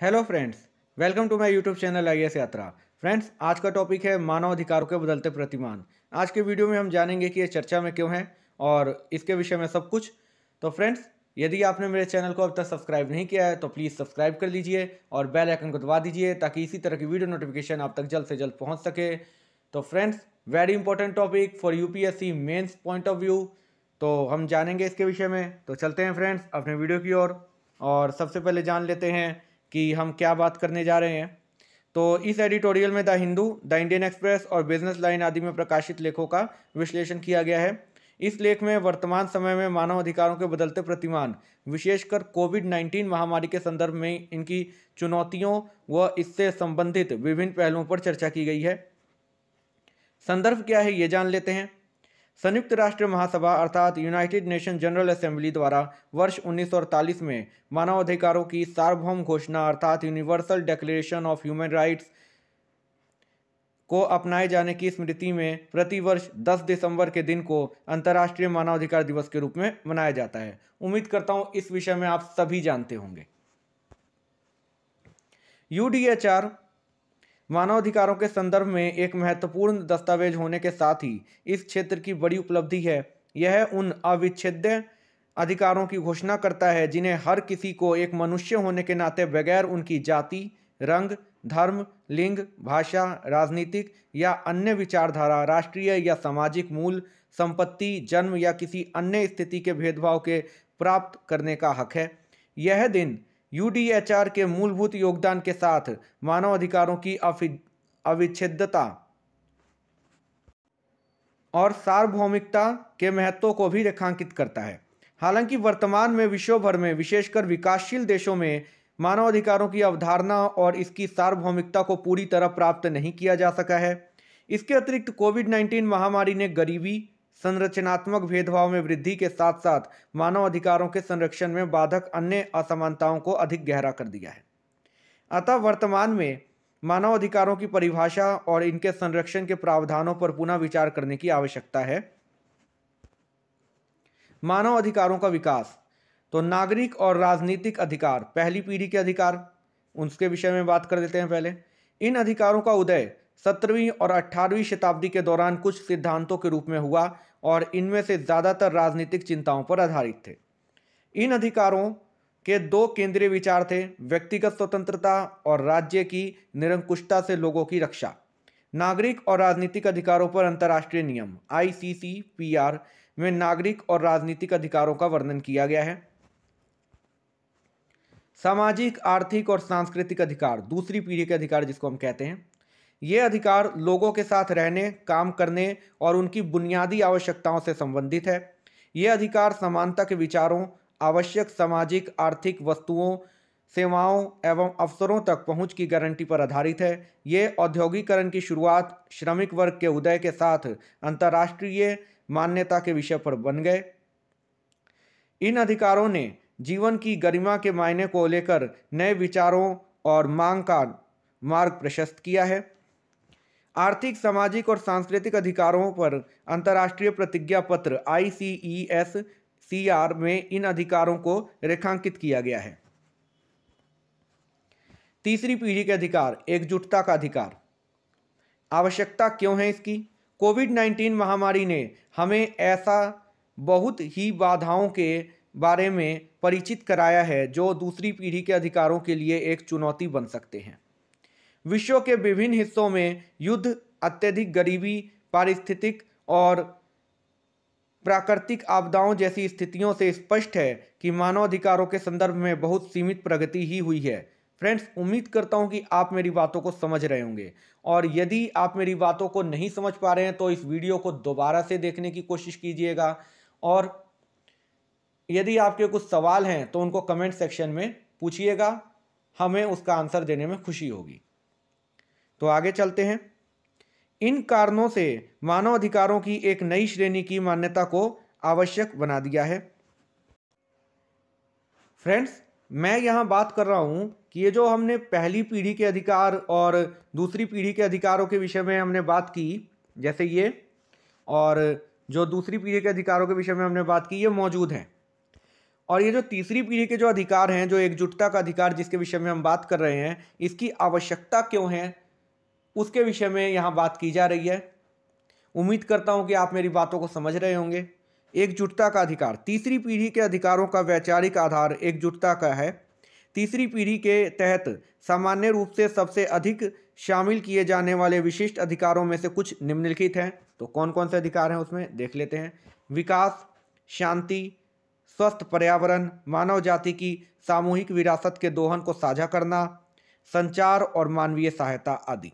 Hello friends, welcome to my YouTube channel IAS Yatra. Friends, आज का topic है मानव अधिकारों के बदलते प्रतिमान। आज के वीडियो में हम जानेंगे कि ये चर्चा में क्यों है और इसके विषय में सब कुछ। तो फ्रेंड्स, यदि आपने मेरे चैनल को अब तक सब्सक्राइब नहीं किया है तो प्लीज़ सब्सक्राइब कर लीजिए और बेल आइकन को दबा दीजिए ताकि इसी तरह की वीडियो नोटिफिकेशन आप तक जल्द से जल्द पहुँच सके। तो friends, very important topic for UPSC mains point of view. तो हम जानेंगे इसके विषय में। तो चलते हैं फ्रेंड्स अपने वीडियो की ओर और सबसे पहले जान लेते हैं कि हम क्या बात करने जा रहे हैं। तो इस एडिटोरियल में the Hindu, the Indian express और बिजनेस लाइन आदि में प्रकाशित लेखों का विश्लेषण किया गया है। इस लेख में वर्तमान समय में मानव अधिकारों के बदलते प्रतिमान, विशेषकर कोविड-19 महामारी के संदर्भ में इनकी चुनौतियों व इससे संबंधित विभिन्न पहलुओं पर चर्चा की गई है। संदर्भ क्या है ये जान लेते हैं। संयुक्त राष्ट्र महासभा अर्थात यूनाइटेड नेशन जनरल असेंबली द्वारा वर्ष 1948 में मानवाधिकारों की सार्वभौम घोषणा अर्थात universal declaration of human rights को अपनाए जाने की स्मृति में प्रतिवर्ष 10 दिसंबर के दिन को अंतर्राष्ट्रीय मानवाधिकार दिवस के रूप में मनाया जाता है। उम्मीद करता हूं इस विषय में आप सभी जानते होंगे। यूडीएचआर मानवाधिकारों के संदर्भ में एक महत्वपूर्ण दस्तावेज होने के साथ ही इस क्षेत्र की बड़ी उपलब्धि है। यह उन अविच्छेद्य अधिकारों की घोषणा करता है जिन्हें हर किसी को एक मनुष्य होने के नाते बगैर उनकी जाति, रंग, धर्म, लिंग, भाषा, राजनीतिक या अन्य विचारधारा, राष्ट्रीय या सामाजिक मूल, संपत्ति, जन्म या किसी अन्य स्थिति के भेदभाव के प्राप्त करने का हक है। यह दिन यूडीएचआर के मूलभूत योगदान के साथ मानव अधिकारों की अविच्छेद्यता और सार्वभौमिकता के महत्व को भी रेखांकित करता है। हालांकि वर्तमान में विश्व भर में विशेषकर विकासशील देशों में मानवाधिकारों की अवधारणा और इसकी सार्वभौमिकता को पूरी तरह प्राप्त नहीं किया जा सका है। इसके अतिरिक्त कोविड-19 महामारी ने गरीबी, संरचनात्मक भेदभाव में वृद्धि के साथ साथ मानव अधिकारों के संरक्षण में बाधक अन्य असमानताओं को अधिक गहरा कर दिया है। अतः वर्तमान में मानव अधिकारों की परिभाषा और इनके संरक्षण के प्रावधानों पर पुनः विचार करने की आवश्यकता है। मानव अधिकारों का विकास। तो नागरिक और राजनीतिक अधिकार, पहली पीढ़ी के अधिकार, उसके विषय में बात कर लेते हैं पहले। इन अधिकारों का उदय 17वीं और 18वीं शताब्दी के दौरान कुछ सिद्धांतों के रूप में हुआ और इनमें से ज़्यादातर राजनीतिक चिंताओं पर आधारित थे। इन अधिकारों के दो केंद्रीय विचार थे: व्यक्तिगत स्वतंत्रता और राज्य की निरंकुशता से लोगों की रक्षा। नागरिक और राजनीतिक अधिकारों पर अंतर्राष्ट्रीय नियम ICCPR में नागरिक और राजनीतिक अधिकारों का वर्णन किया गया है। सामाजिक, आर्थिक और सांस्कृतिक अधिकार, दूसरी पीढ़ी के अधिकार जिसको हम कहते हैं। ये अधिकार लोगों के साथ रहने, काम करने और उनकी बुनियादी आवश्यकताओं से संबंधित है। ये अधिकार समानता के विचारों, आवश्यक सामाजिक आर्थिक वस्तुओं, सेवाओं एवं अवसरों तक पहुंच की गारंटी पर आधारित है। ये औद्योगिकरण की शुरुआत, श्रमिक वर्ग के उदय के साथ अंतर्राष्ट्रीय मान्यता के विषय पर बन गए। इन अधिकारों ने जीवन की गरिमा के मायने को लेकर नए विचारों और मांग का मार्ग प्रशस्त किया है। आर्थिक, सामाजिक और सांस्कृतिक अधिकारों पर अंतर्राष्ट्रीय प्रतिज्ञा पत्र ICESCR में इन अधिकारों को रेखांकित किया गया है। तीसरी पीढ़ी के अधिकार, एकजुटता का अधिकार। आवश्यकता क्यों है इसकी? कोविड-19 महामारी ने हमें ऐसा बहुत ही बाधाओं के बारे में परिचित कराया है जो दूसरी पीढ़ी के अधिकारों के लिए एक चुनौती बन सकते हैं। विश्व के विभिन्न हिस्सों में युद्ध, अत्यधिक गरीबी, पारिस्थितिक और प्राकृतिक आपदाओं जैसी स्थितियों से स्पष्ट है कि मानवाधिकारों के संदर्भ में बहुत सीमित प्रगति ही हुई है। फ्रेंड्स, उम्मीद करता हूं कि आप मेरी बातों को समझ रहे होंगे और यदि आप मेरी बातों को नहीं समझ पा रहे हैं तो इस वीडियो को दोबारा से देखने की कोशिश कीजिएगा और यदि आपके कुछ सवाल हैं तो उनको कमेंट सेक्शन में पूछिएगा, हमें उसका आंसर देने में खुशी होगी। तो आगे चलते हैं। इन कारणों से मानव अधिकारों की एक नई श्रेणी की मान्यता को आवश्यक बना दिया है। फ्रेंड्स, मैं यहाँ बात कर रहा हूँ कि ये जो हमने पहली पीढ़ी के अधिकार और दूसरी पीढ़ी के अधिकारों के विषय में हमने बात की, जैसे ये, और जो दूसरी पीढ़ी के अधिकारों के विषय में हमने बात की, ये मौजूद हैं। और ये जो तीसरी पीढ़ी के जो अधिकार हैं, जो एकजुटता का अधिकार जिसके विषय में हम बात कर रहे हैं, इसकी आवश्यकता क्यों है, उसके विषय में यहाँ बात की जा रही है। उम्मीद करता हूँ कि आप मेरी बातों को समझ रहे होंगे। एकजुटता का अधिकार, तीसरी पीढ़ी के अधिकारों का वैचारिक आधार एकजुटता का है। तीसरी पीढ़ी के तहत सामान्य रूप से सबसे अधिक शामिल किए जाने वाले विशिष्ट अधिकारों में से कुछ निम्नलिखित हैं। तो कौन कौन से अधिकार हैं उसमें देख लेते हैं। विकास, शांति, स्वस्थ पर्यावरण, मानव जाति की सामूहिक विरासत के दोहन को साझा करना, संचार और मानवीय सहायता आदि।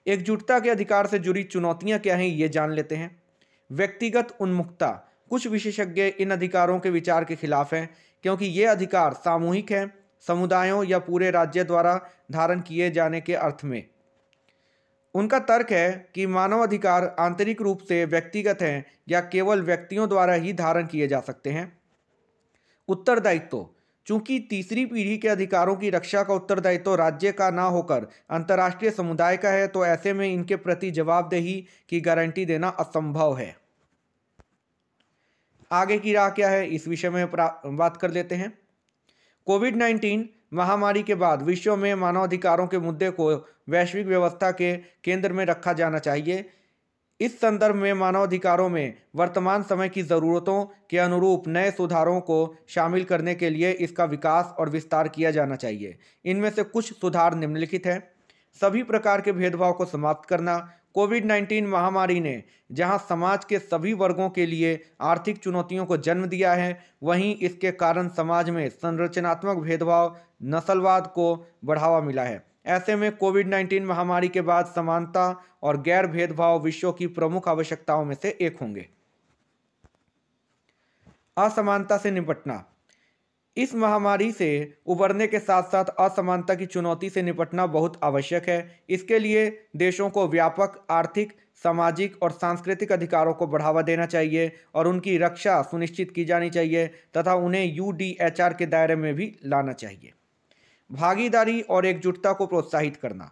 एकजुटता के अधिकार से जुड़ी चुनौतियां क्या हैं ये जान लेते हैं। व्यक्तिगत उन्मुखता, कुछ विशेषज्ञ इन अधिकारों के विचार के खिलाफ हैं क्योंकि ये अधिकार सामूहिक हैं, समुदायों या पूरे राज्य द्वारा धारण किए जाने के अर्थ में। उनका तर्क है कि मानव अधिकार आंतरिक रूप से व्यक्तिगत हैं या केवल व्यक्तियों द्वारा ही धारण किए जा सकते हैं। उत्तरदायित्व, चूंकि तीसरी पीढ़ी के अधिकारों की रक्षा का उत्तरदायित्व राज्य का ना होकर अंतर्राष्ट्रीय समुदाय का है, तो ऐसे में इनके प्रति जवाबदेही की गारंटी देना असंभव है। आगे की राह क्या है इस विषय में बात कर लेते हैं। कोविड-19 महामारी के बाद विश्व में मानवाधिकारों के मुद्दे को वैश्विक व्यवस्था के केंद्र में रखा जाना चाहिए। इस संदर्भ में मानवाधिकारों में वर्तमान समय की ज़रूरतों के अनुरूप नए सुधारों को शामिल करने के लिए इसका विकास और विस्तार किया जाना चाहिए। इनमें से कुछ सुधार निम्नलिखित हैं। सभी प्रकार के भेदभाव को समाप्त करना। कोविड-19 महामारी ने जहां समाज के सभी वर्गों के लिए आर्थिक चुनौतियों को जन्म दिया है, वहीं इसके कारण समाज में संरचनात्मक भेदभाव, नस्लवाद को बढ़ावा मिला है। ऐसे में कोविड-19 महामारी के बाद समानता और गैर भेदभाव विश्व की प्रमुख आवश्यकताओं में से एक होंगे। असमानता से निपटना, इस महामारी से उबरने के साथ साथ असमानता की चुनौती से निपटना बहुत आवश्यक है। इसके लिए देशों को व्यापक आर्थिक, सामाजिक और सांस्कृतिक अधिकारों को बढ़ावा देना चाहिए और उनकी रक्षा सुनिश्चित की जानी चाहिए तथा उन्हें यूडीएचआर के दायरे में भी लाना चाहिए। भागीदारी और एकजुटता को प्रोत्साहित करना,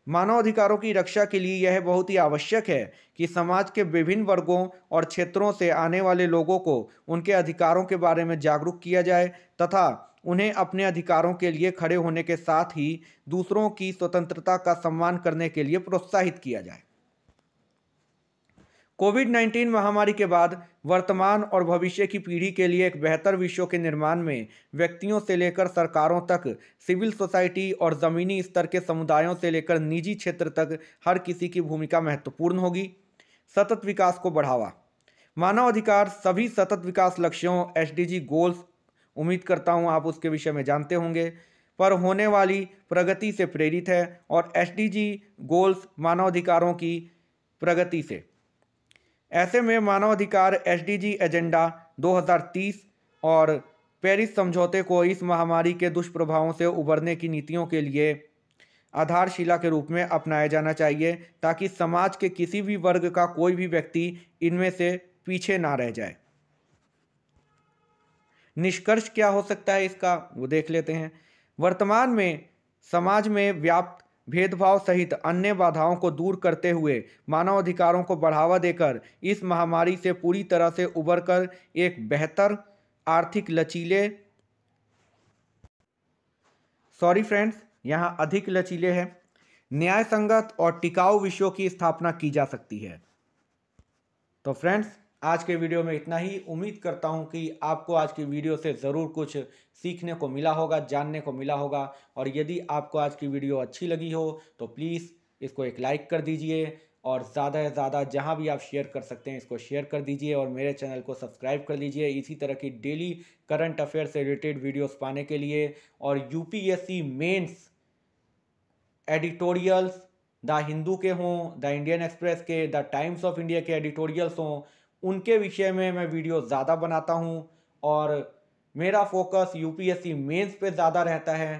मानवाधिकारों की रक्षा के लिए यह बहुत ही आवश्यक है कि समाज के विभिन्न वर्गों और क्षेत्रों से आने वाले लोगों को उनके अधिकारों के बारे में जागरूक किया जाए तथा उन्हें अपने अधिकारों के लिए खड़े होने के साथ ही दूसरों की स्वतंत्रता का सम्मान करने के लिए प्रोत्साहित किया जाए। कोविड-19 महामारी के बाद वर्तमान और भविष्य की पीढ़ी के लिए एक बेहतर विश्व के निर्माण में व्यक्तियों से लेकर सरकारों तक, सिविल सोसाइटी और ज़मीनी स्तर के समुदायों से लेकर निजी क्षेत्र तक हर किसी की भूमिका महत्वपूर्ण होगी। सतत विकास को बढ़ावा, मानव अधिकार सभी सतत विकास लक्ष्यों एसडीजी गोल्स, उम्मीद करता हूँ आप उसके विषय में जानते होंगे, पर होने वाली प्रगति से प्रेरित है और एसडीजी गोल्स मानवाधिकारों की प्रगति से। ऐसे में मानवाधिकार एसडीजी एजेंडा 2030 और पेरिस समझौते को इस महामारी के दुष्प्रभावों से उबरने की नीतियों के लिए आधारशिला के रूप में अपनाया जाना चाहिए ताकि समाज के किसी भी वर्ग का कोई भी व्यक्ति इनमें से पीछे ना रह जाए। निष्कर्ष क्या हो सकता है इसका वो देख लेते हैं। वर्तमान में समाज में व्याप्त भेदभाव सहित अन्य बाधाओं को दूर करते हुए मानवाधिकारों को बढ़ावा देकर इस महामारी से पूरी तरह से उबरकर एक बेहतर आर्थिक लचीले यहाँ अधिक लचीले है, न्याय संगत और टिकाऊ विश्व की स्थापना की जा सकती है। तो फ्रेंड्स, आज के वीडियो में इतना ही। उम्मीद करता हूं कि आपको आज की वीडियो से ज़रूर कुछ सीखने को मिला होगा, जानने को मिला होगा। और यदि आपको आज की वीडियो अच्छी लगी हो तो प्लीज़ इसको एक लाइक कर दीजिए और ज़्यादा से ज़्यादा जहां भी आप शेयर कर सकते हैं इसको शेयर कर दीजिए और मेरे चैनल को सब्सक्राइब कर लीजिए इसी तरह की डेली करंट अफेयर से रिलेटेड वीडियोस पाने के लिए। और UPSC mains editorials the Hindu के हों, द इंडियन एक्सप्रेस के, द टाइम्स ऑफ इंडिया के एडिटोरियल्स हों, उनके विषय में मैं वीडियो ज़्यादा बनाता हूं और मेरा फोकस यूपीएससी मेंस पे ज़्यादा रहता है।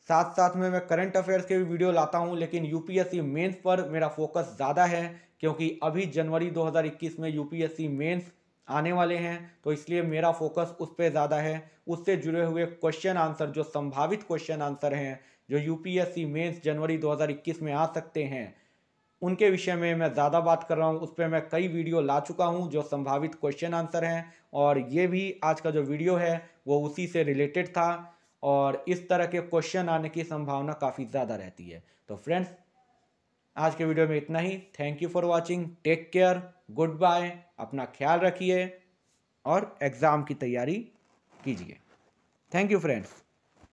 साथ साथ में मैं करंट अफेयर्स के भी वीडियो लाता हूं, लेकिन यूपीएससी मेंस पर मेरा फोकस ज़्यादा है क्योंकि अभी जनवरी 2021 में यूपीएससी मेंस आने वाले हैं, तो इसलिए मेरा फोकस उस पर ज़्यादा है। उससे जुड़े हुए क्वेश्चन आंसर, जो संभावित क्वेश्चन आंसर हैं जो यूपीएससी मेंस जनवरी 2021 में आ सकते हैं, उनके विषय में मैं ज़्यादा बात कर रहा हूँ। उस पर मैं कई वीडियो ला चुका हूँ जो संभावित क्वेश्चन आंसर हैं और ये भी आज का जो वीडियो है वो उसी से रिलेटेड था और इस तरह के क्वेश्चन आने की संभावना काफ़ी ज़्यादा रहती है। तो फ्रेंड्स, आज के वीडियो में इतना ही। Thank you for watching, take care, goodbye, अपना ख्याल रखिए और एग्ज़ाम की तैयारी कीजिए। Thank you friends.